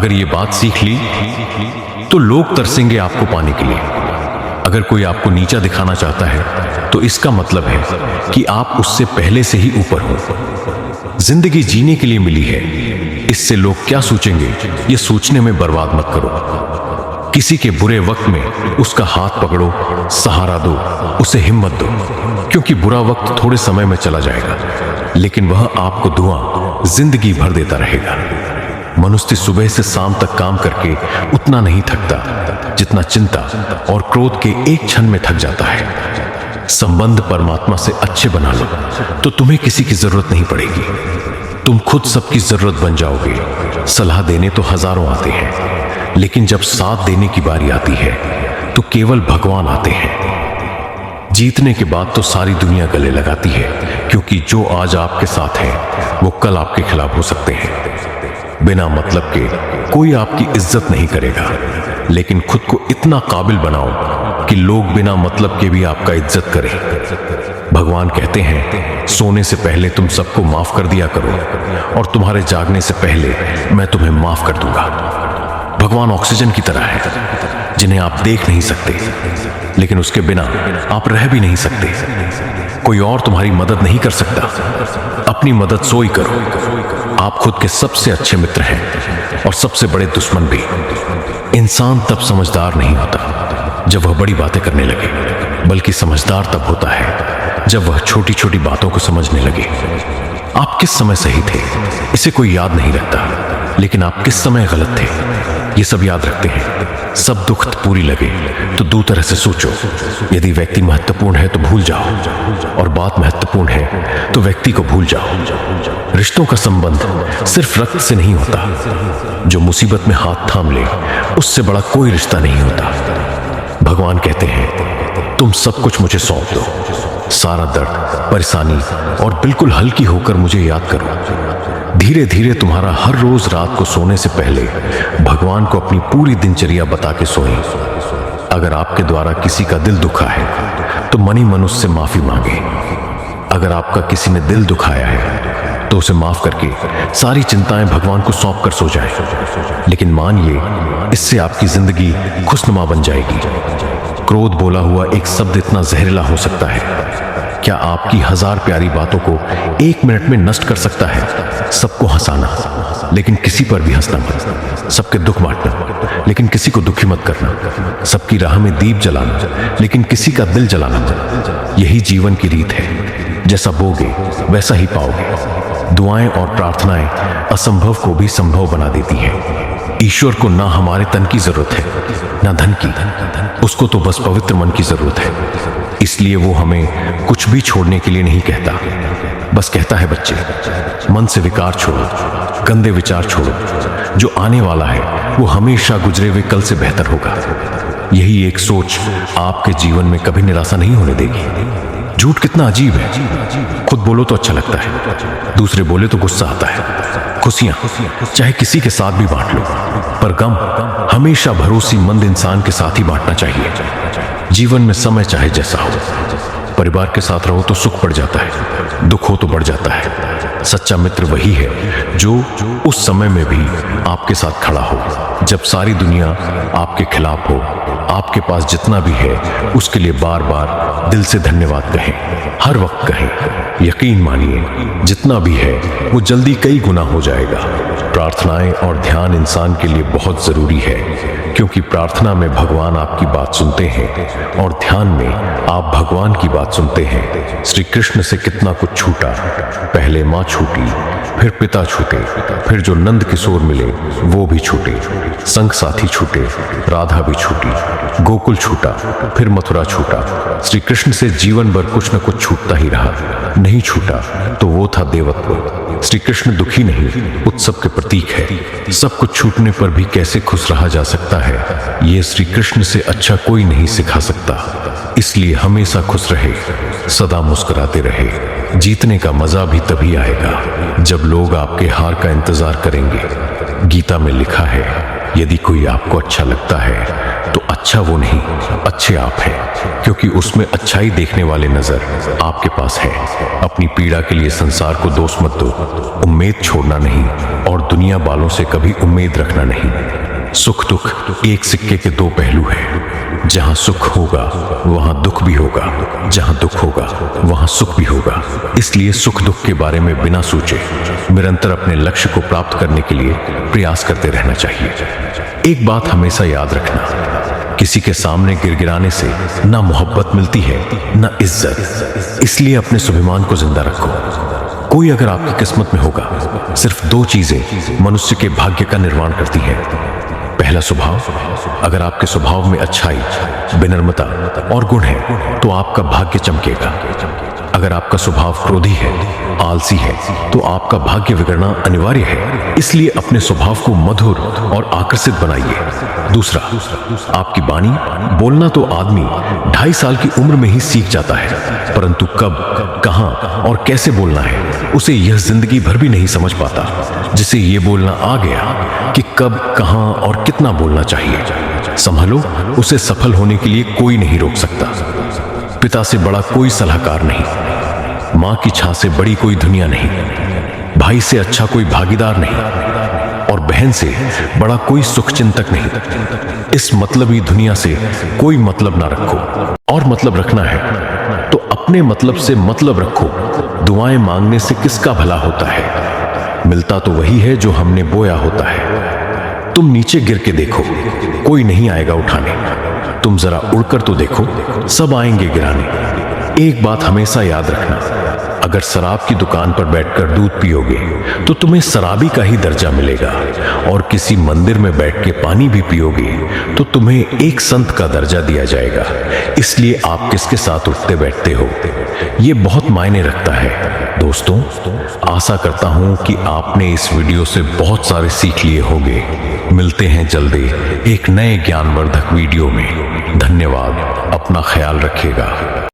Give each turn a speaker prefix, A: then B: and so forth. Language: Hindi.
A: अगर ये बात सीख ली तो लोग तरसेंगे आपको पाने के लिए। अगर कोई आपको नीचा दिखाना चाहता है तो इसका मतलब है कि आप उससे पहले से ही ऊपर हो। जिंदगी जीने के लिए मिली है, इससे लोग क्या सोचेंगे ये सोचने में बर्बाद मत करो। किसी के बुरे वक्त में उसका हाथ पकड़ो, सहारा दो, उसे हिम्मत दो, क्योंकि बुरा वक्त थोड़े समय में चला जाएगा, लेकिन वह आपको दुआ जिंदगी भर देता रहेगा। मनुष्य सुबह से शाम तक काम करके उतना नहीं थकता जितना चिंता और क्रोध के एक क्षण में थक जाता है। संबंध परमात्मा से अच्छे बना लो तो तुम्हें किसी की जरूरत नहीं पड़ेगी। तुम खुद सबकी जरूरत बन जाओगे। सलाह देने तो हजारों आते हैं, लेकिन जब साथ देने की बारी आती है तो केवल भगवान आते हैं। जीतने के बाद तो सारी दुनिया गले लगाती है, क्योंकि जो आज आपके साथ है वो कल आपके खिलाफ हो सकते हैं। बिना मतलब के कोई आपकी इज्जत नहीं करेगा, लेकिन खुद को इतना काबिल बनाओ कि लोग बिना मतलब के भी आपका इज्जत करें। भगवान कहते हैं, सोने से पहले तुम सबको माफ कर दिया करो और तुम्हारे जागने से पहले मैं तुम्हें माफ कर दूंगा। भगवान ऑक्सीजन की तरह है, जिन्हें आप देख नहीं सकते, लेकिन उसके बिना आप रह भी नहीं सकते। कोई और तुम्हारी मदद नहीं कर सकता। अपनी मदद सोई करो। आप खुद के सबसे अच्छे मित्र हैं और सबसे बड़े दुश्मन भी। इंसान तब समझदार नहीं होता जब वह बड़ी बातें करने लगे, बल्कि समझदार तब होता है जब वह छोटी छोटी बातों को समझने लगे। आप किस समय सही थे इसे कोई याद नहीं रखता, लेकिन आप किस समय गलत थे ये सब याद रखते हैं। सब दुख पूरी लगे तो दो तरह से सोचो। यदि व्यक्ति महत्वपूर्ण है तो भूल जाओ, और बात महत्वपूर्ण है तो व्यक्ति को भूल जाओ। रिश्तों का संबंध सिर्फ रक्त से नहीं होता। जो मुसीबत में हाथ थाम ले उससे बड़ा कोई रिश्ता नहीं होता। भगवान कहते हैं, तुम सब कुछ मुझे सौंप दो। सारा दर्द, परेशानी और बिल्कुल हल्की होकर मुझे याद करो। धीरे धीरे तुम्हारा हर रोज रात को सोने से पहले भगवान को अपनी पूरी दिनचर्या बता के सोएं। अगर आपके द्वारा किसी का दिल दुखा है तो मनी मन उससे माफी मांगे। अगर आपका किसी ने दिल दुखाया है तो उसे माफ करके सारी चिंताएं भगवान को सौंप कर सो जाए। लेकिन मानिए, इससे आपकी जिंदगी खुशनुमा बन जाएगी। क्रोध बोला हुआ एक शब्द इतना जहरीला हो सकता है, क्या आपकी हजार प्यारी बातों को एक मिनट में नष्ट कर सकता है। सबको हंसाना, लेकिन किसी पर भी हंसना मत। सबके दुख बांटना, लेकिन किसी को दुखी मत करना। सबकी राह में दीप जलाना, लेकिन किसी का दिल जलाना मत। यही जीवन की रीत है, जैसा बोगे वैसा ही पाओगे। दुआएं और प्रार्थनाएं असंभव को भी संभव बना देती हैं। ईश्वर को ना हमारे तन की जरूरत है ना धन की, उसको तो बस पवित्र मन की जरूरत है। इसलिए वो हमें कुछ भी छोड़ने के लिए नहीं कहता, बस कहता है, बच्चे मन से विकार छोड़ो, गंदे विचार छोड़ो। जो आने वाला है वो हमेशा गुजरे हुए कल से बेहतर होगा। यही एक सोच आपके जीवन में कभी निराशा नहीं होने देगी। झूठ कितना अजीब है। खुद बोलो तो अच्छा लगता है, दूसरे बोले तो गुस्सा आता है। खुशियां चाहे किसी के साथ भी बांट लो, पर गम हमेशा भरोसेमंद इंसान के साथ ही बांटना चाहिए। जीवन में समय चाहे जैसा हो, परिवार के साथ रहो तो सुख बढ़ जाता है, दुख हो तो बढ़ जाता है। सच्चा मित्र वही है जो उस समय में भी आपके साथ खड़ा हो, जब सारी दुनिया आपके खिलाफ हो। आपके पास जितना भी है उसके लिए बार बार दिल से धन्यवाद कहें, हर वक्त कहें। यकीन मानिए, जितना भी है वो जल्दी कई गुना हो जाएगा। प्रार्थनाएं और ध्यान इंसान के लिए बहुत जरूरी है, क्योंकि प्रार्थना में भगवान आपकी बात सुनते हैं और ध्यान में आप भगवान की बात सुनते हैं। श्री कृष्ण से कितना कुछ छूटा। पहले माँ छूटी, फिर पिता छूटे, फिर जो नंद किशोर मिले वो भी छूटे। संग साथी छूटे, राधा भी छूटी, गोकुल छूटा, फिर मथुरा छूटा। श्री कृष्ण से जीवन भर कुछ न कुछ छूटता ही रहा। नहीं छूटा तो वो था देवत्व। श्री कृष्ण दुखी नहीं, उत्सव के प्रतीक है। सब कुछ छूटने पर भी कैसे खुश रहा जा सकता है, ये श्री कृष्ण से अच्छा कोई नहीं सिखा सकता। इसलिए हमेशा खुश रहे, सदा मुस्कुराते रहे। जीतने का मजा भी तभी आएगा जब लोग आपके हार का इंतजार करेंगे। गीता में लिखा है, यदि कोई आपको अच्छा लगता है तो अच्छा वो नहीं, अच्छे आप हैं, क्योंकि उसमें अच्छाई देखने वाले नजर आपके पास है। अपनी पीड़ा के लिए संसार को दोष मत दो, उम्मीद छोड़ना नहीं और दुनिया वालों से कभी उम्मीद रखना नहीं। सुख दुख एक सिक्के के दो पहलू हैं। जहां सुख होगा वहां दुख भी होगा, जहां दुख होगा वहां सुख भी होगा। इसलिए सुख दुख के बारे में बिना सोचे निरंतर अपने लक्ष्य को प्राप्त करने के लिए प्रयास करते रहना चाहिए। एक बात हमेशा याद रखना, किसी के सामने गिड़गिड़ाने से ना मोहब्बत मिलती है ना इज्जत। इसलिए अपने स्वाभिमान को जिंदा रखो। कोई अगर आपकी किस्मत में होगा, सिर्फ दो चीजें मनुष्य के भाग्य का निर्माण करती हैं। पहला स्वभाव, अगर आपके स्वभाव में अच्छाई, विनम्रता और गुण है तो आपका भाग्य चमकेगा। अगर आपका स्वभाव क्रोधी है, आलसी है तो आपका भाग्य बिगड़ना अनिवार्य है। इसलिए अपने स्वभाव को मधुर और आकर्षित बनाइए। दूसरा, आपकी वाणी, बोलना तो आदमी 2.5 साल की उम्र में ही सीख जाता है, परंतु कब, कहां और कैसे बोलना है उसे यह जिंदगी भर भी नहीं समझ पाता। जिसे ये बोलना आ गया कि कब, कहां और कितना बोलना चाहिए, संभलो, उसे सफल होने के लिए कोई नहीं रोक सकता। पिता से बड़ा कोई सलाहकार नहीं, मां की छां से बड़ी कोई दुनिया नहीं, भाई से अच्छा कोई भागीदार नहीं और बहन से बड़ा कोई सुख चिंतक नहीं। इस मतलबी दुनिया से कोई मतलब ना रखो, और मतलब रखना है तो अपने मतलब से मतलब रखो। दुआएं मांगने से किसका भला होता है, मिलता तो वही है जो हमने बोया होता है। तुम नीचे गिर के देखो, कोई नहीं आएगा उठाने। तुम जरा उड़कर तो देखो, सब आएंगे गिराने। एक बात हमेशा याद रखना, अगर शराब की दुकान पर बैठकर दूध पियोगे तो तुम्हें शराबी का ही दर्जा मिलेगा, और किसी मंदिर में बैठ के पानी भी पियोगे तो तुम्हें एक संत का दर्जा दिया जाएगा। इसलिए आप किसके साथ उठते बैठते हो, ये बहुत मायने रखता है। दोस्तों, आशा करता हूं कि आपने इस वीडियो से बहुत सारे सीख लिए होंगे। मिलते हैं जल्दी एक नए ज्ञानवर्धक वीडियो में। धन्यवाद, अपना ख्याल रखिएगा।